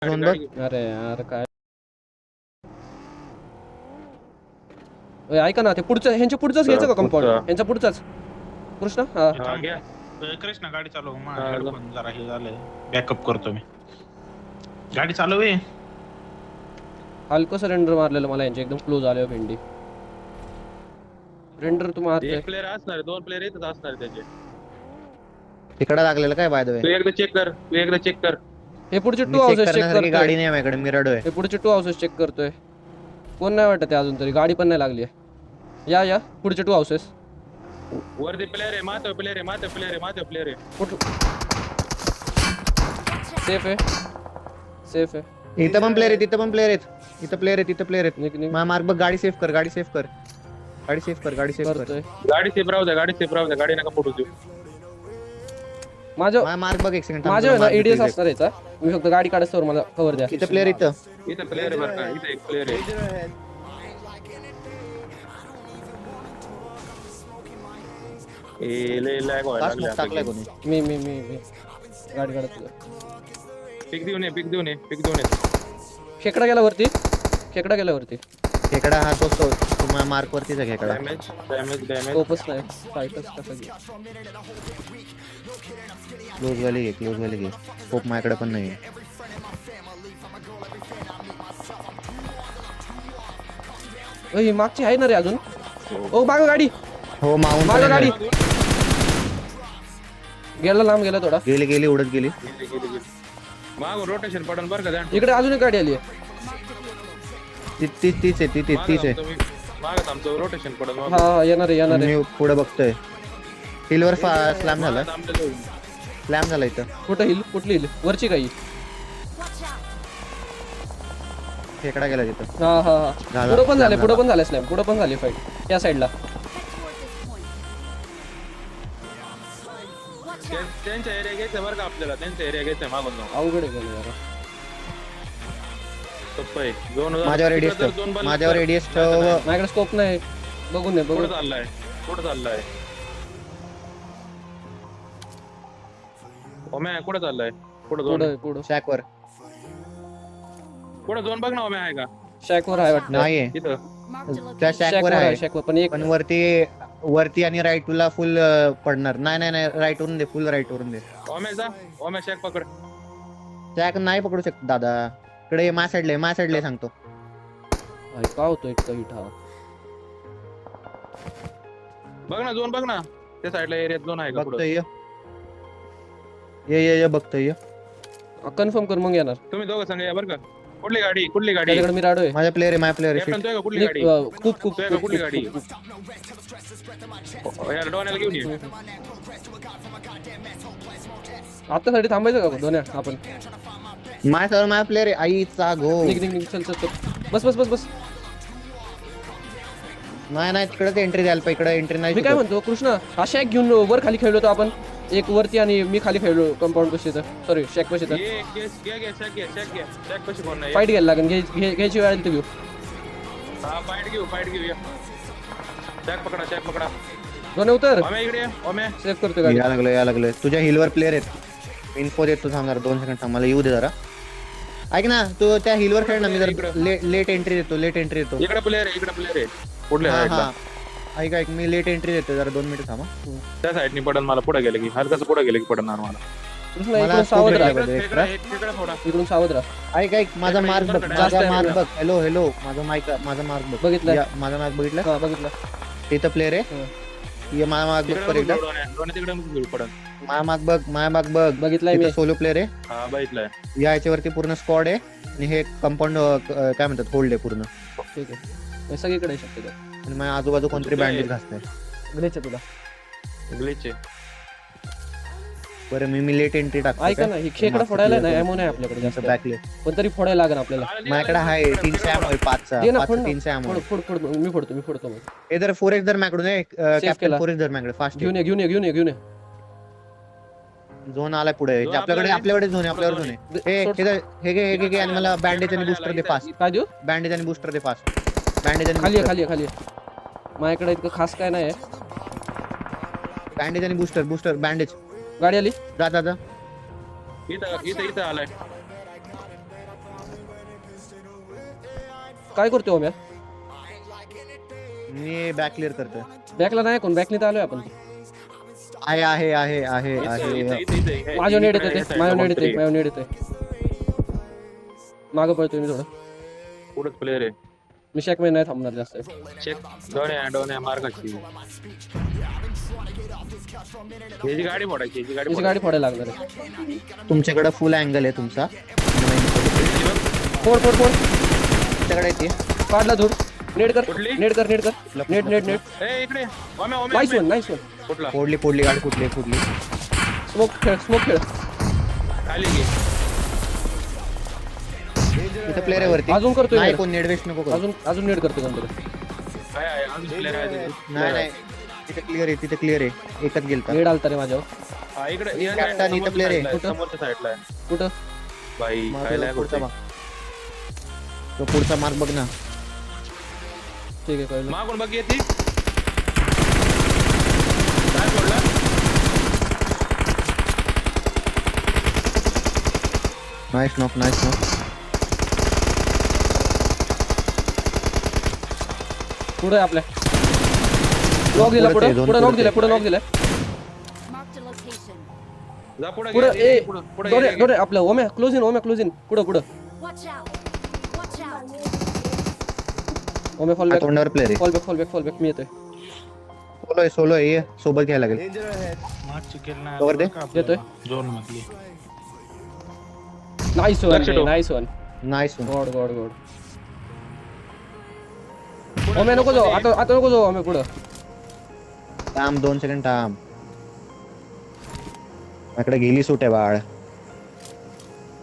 Zone बघ. अरे यार काय ओय, ऐका ना ते पुढचं ह्यांच्या पुढचंच घ्यायचं का कंपाऊंड ह्यांच्या पुढचाच कृष्ण हा कृष्णा गाडी चालव हेडफोन जरा हे झालंय बॅकअप करतो मी गाडी चालव आहे हलकं सरेंडर मारलेलं मला यांच्या एकदम क्लोज आले भेंडी रेंडर तू मारतोय एक प्लेयर असणार दोन प्लेयर येतच असणार त्याचे तिकडे लागलेलं काय बाय द वे. तू एकदा चेक कर हे पुढचे मी टू चेक हाऊसेस चेक करण्यासारखी गाडी करतोय नाही माझ्याकडे, मी रडोय. हे पुढचे टू हाऊसेस चेक करतोय कोण नाही वाटत आहे अजून तरी गाडी पण नाही लागली आहे या पुढचे टू हाऊसेस वरती प्लेयर आहे माथं प्लेयर आहे सेफ आहे इथं पण प्लेयर आहेत, इथं पण प्लेयर आहेत, इथं प्लेयर आहेत. निक मा मार्क बघ. गाडी सेफ कर गाडी सेफ कर. करतोय गाडी सेफ राहू द्या गाडी नका फोटो देऊ माझ्या मा मार्क बघ एक सेकंड. माझ्या ना एडीएस असणार याचा मी फक्त गाडी काढत मला कव्हर द्या इथं प्लेयर इथं. इथं प्लेयर आहे बरं का इथं एक प्लेयर आहे लॅग व्हायला का smoke टाकलाय लागला कोणी? मी गाडी काढत पिक देऊन ये खेकडा गेला वरती खेकडा हा तो तुम्हाला मार्क वरतीच आहे खेकडा. डॅमेज स्कोपच नाही फायटच कसा घे क्लोज वाली घे. स्कोप माझ्याकडे पण नाही. ही मागची आहे ना रे अजून ओ मागं गाडी हो माऊन मागं गाडी गेला थोडा गेली उडत गेली. मागून रोटेशन पडन बरं का इकडे अजून एक गाडी आली आहे तीच आहे. मागं थांबतो रोटेशन पडन हा येणार आहे मी पुढे बघतोय. हिलवर स्लॅम झाला इथं. कुठली हिल वरची काही खेकडा गेला तिथं. हा झाला. पुढं पण झाले स्लॅम पुढं पण झाली फाईट या साईडला त्यांच्या एरिया घ्यायचं बरं का आपल्याला त्यांचा एरिया घ्यायचा मागून जाऊन अवघड आहे गेलं जरा सोपं आहे. दोन माझ्यावर एडीएस ठेव. माझ्याकडे स्कोप नाही बघून नाही कुठं बघून चाललाय ओम्या कुठं चाललाय पुढं शॅकवर पुढं दोन बघ ना ओम्या आहे का शॅकवर आहे वाटतं नाहीये. तिथं त्या शॅकवर आहे शॅकवर पण एक पण वरती आणि राईटला फुल पडणार. नाही राईट वरून दे. फुल राईट वरून दे. ओम्या शॅक पकड शॅक नाही पकडू शकत दादा. इकडे मा साईडला सांगतो. का होतो इतका हिट हा बघ ना दोन बघ ना त्या साईडला एरियात दोन आहे का पुढं? बघतोय ये बघतोय. कन्फर्म कर मग येणार तुम्ही दोघं सांगा या बरं का कुठली गाडी त्याच्याकडे मी राडोय माझा प्लेअर आहे. कॅप्टन तुझ्या का कुठली गाडी खूप तुझ्या का कुठली गाडी यार डोण्याला घेऊन ये आतासाठी थांबायचं का दोन्या आपण माझा प्लेअर आहे. आईचा घो. निघ चल बस नाही तिकडे एंट्री द्यायला पाहिजे. इकडे एंट्री नाही. मी काय म्हणतो कृष्णा हा शॅक घेऊन वर खाली खेळलो होतो आपण एक वरती आणि मी खाली खेळलो कंपाऊंड पशी सॉरी शॅक पशी ये शॅक कशी कोण नाही फाईट घ्यायला लागेल घ्यायची वेळ आली तर घेऊ हा फाईट घेऊ या शॅक पकडा दोन्ही उतर ओम्या इकडे ओम्या सेफ करतो गाडी या लागलोय. तुझ्या हिलवर प्लेअर आहेत. इन्फो देतो थांब जरा 2 सेकंड थांब. मला येऊ दे जरा. ऐक ना तू त्या हिलवर खेळ ना. मी जरा लेट एंट्री देतो. इकडे प्लेयर आहे पुढल्या हा साईडला ऐक मी लेट एंट्री देतो जरा 2 मिनिट थांबा. त्या साईडनी पडन मला पुढे गेले की हलकाच पुढे गेले की पडणार मला कृष्णा मला इकडून सावध खूप राहा इकडे थोडा इकडून सावध राहा ऐक माझा मार्क बघ. जास्त आहे बघ. हॅलो माझा मार्क बघ. बघितलं माझा मार्क बघितला. हा बघितलं तिथं प्लेअर आहे. ये माझा मार्क बघ पर एकदा. तिकडे पडन माझा मार्क बघ. बघितलाय मी सोलो प्लेअर आहे. हा बघितलंय या याच्यावरती पूर्ण स्क्वॉड आहे आणि हे कंपाऊंड काय म्हणतात होल्ड आहे पूर्ण. ठीक आहे सगळीकडे शक्यतो आणि माझ्या आजूबाजू कोणतरी बँडेज घासतंय. ग्लेच तुला ग्लिच बरं मी लेट एंट्री टाकतो. ऐका ना ही खेकडा फोडायला नाही एमो नाही आपल्याकडे जास्त बॅकले पण तरी फोडायला लागेल आपल्याला माझ्याकडे आहे 300 अॅमो आहे. 5चा दे ना, फोड ना. 300 अॅमो आहे. फोड मी फोडतो मग हे जर 4x जर माझ्याकडून आहे. कॅप्टन केला. 4x जर माझ्याकडे फास्ट घेऊन ये झोन आलाय पुढे. आपल्याकडे झोन आहे. आपल्यावर झोन आहे. हे घे आणि मला बँडेज आणि बूस्टर दे फास्ट. काय देऊ बँडेज आणि बूस्टर दे फास्ट. बँडेज आणि खाली आहे माझ्याकडे इतकं खास काय नाही बँडेज आणि बूस्टर बँडेज. गाडी आली जा इथं आलाय काय करतोय ओम्या? मी बॅक क्लिअर करतोय. बॅकला नाही कोण, बॅकने तर आलोय आपण. आहे. माझ्या नेड येते, माझ्या नेड येते. मागं पळतोय मी थोडं. पुढे प्लेअर आहे. मी शेक मध्ये नाही थांबणार जास्त. चेक डोन आहे मार्गाची. याची गाडी फोडायची, याची त्याची गाडी फोडायला लागणार आहे. तुमच्याकडे फुल अँगल आहे तुमचा. फोड तुमच्याकडे येते. काढला धूर. नेड कर. कुठली? नेड. नेड ए इकडे ओम्या नाईस वन. कुठला? फोडली गाडी कुठली. स्मोक खेळ. खाली घे. इथं प्लेअर आहे वरती. अजून करतोय नाही नेड. कोण नेड वेस्ट नको करू. अजून नेड करतोय कोणतरी. आहे अजून प्लेअर आहे. नाही तिथे क्लिअर आहे. एकच गेलता. नेड आलता रे माझ्यावर. हा इकडे कॅप्टन इथं प्लेअर आहे. समोरच्या साईडला आहे. कुठं? भाई मागं खायला पुढचा कुठे? माग. तो पुढचा मार्क बघ ना. ठीक आहे कळलं. मागून बघ येते. काय सोडला? Nice knock. पुढे आपल्या नॉक दिला. पुढे नॉक दिला. Marked a location. जा पुढे पुढे ए पुढे दोरे आपलं ओम्या क्लोज इन पुढे Watch out. ओम्या फॉल तोंडावर प्लेअर आहे. बॅक मी येतोय. सोलो आहे ये सोबत घ्यायला लागेल. मागची किल नाही कवर दे. येतोय. झोन मधली. नाईस लक्ष ठेव. वन. नाईस. गॉड. ओम्या नको जाऊ. आता नको जाऊ ओम्या पुढं. थांब 2 सेकंड थांब. माझ्याकडे गेली सूट आहे बाळ.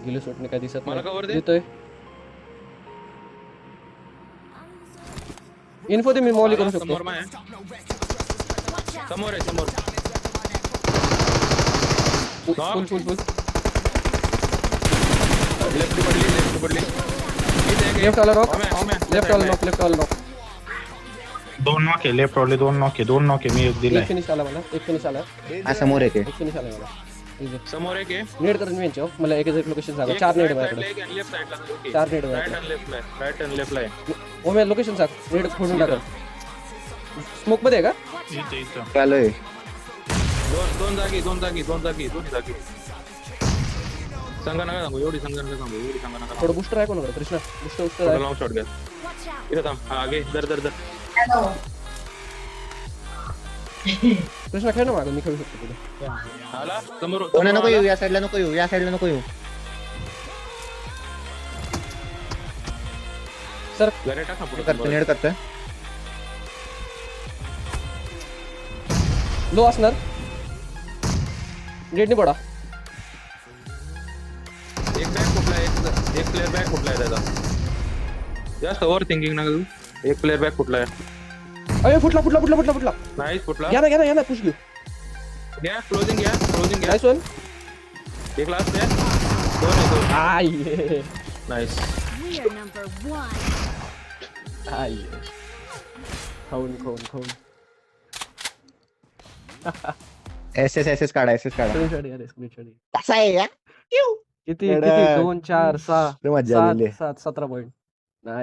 गेलो सुटणे काय दिसत मला cover दे. येतोय. इन्फो दे, मी मॉली करू शकतो. समोर माय समोर आहे समोर. फुल लेफ्ट पडली. लेफ्ट आला नॉक. ओम्या लेफ्ट आला नॉक. 2 नॉक आहे. लेफ्ट वाले 2 नॉक आहे. मी एक दिलाय. एक फिनिश आला मला. हा समोर आहे. एक फिनिश आला मला. समोर एक आहे. नेड करून मी यांच्यावर. मला एक लोकेशन सांगा. 4 नेड माझ्याकडे. लेफ्ट साइडला 4 नेड राईट माझ्याकडे. अँड लेफ्टला आहे. ओम्या लोकेशन सांग. नेड फोडून टाका. स्मोक मध्ये आहे का? इथं चालोय. दोन जागी दोन्ही जागी. संघ नका सांगू एवढी संघ नका सांगू. थोडं बुस्टर आहे कोणाकडे? कृष्णा बुस्टर थोडं आहे. लॉंग शॉट घ्या. Watch out. इथं थांब. हा घे. दर कृष्णा खेळ ना मागं. मी खेळू शकतो पुढे. आला समोर. कोणा नको येऊ. या साईडला नको येऊ. सर घरे टाक ना पुढे. नेड करतोय. लो असणार. नेडनी पडा. एक बॅग कुठला आहे? एक प्लेअर बॅग कुठला आहे त्याचा? जास्त ओव्हर थिंकिंग नका तू. एक प्लेअर बॅग कुठला आहे? अरे फुटला. नाही कुठला? घ्या ना पुश घेऊ. घ्या क्लोजिंग घ्या. Nice one. एक लास्ट आहे. दोन आय नाईस. We're number 1. खाऊन एस काढा. स्क्रीनशॉट. कसा आहे या? किती एवढं. 2 4 6 मजा आलेली. 7 17 पॉईंट. नाही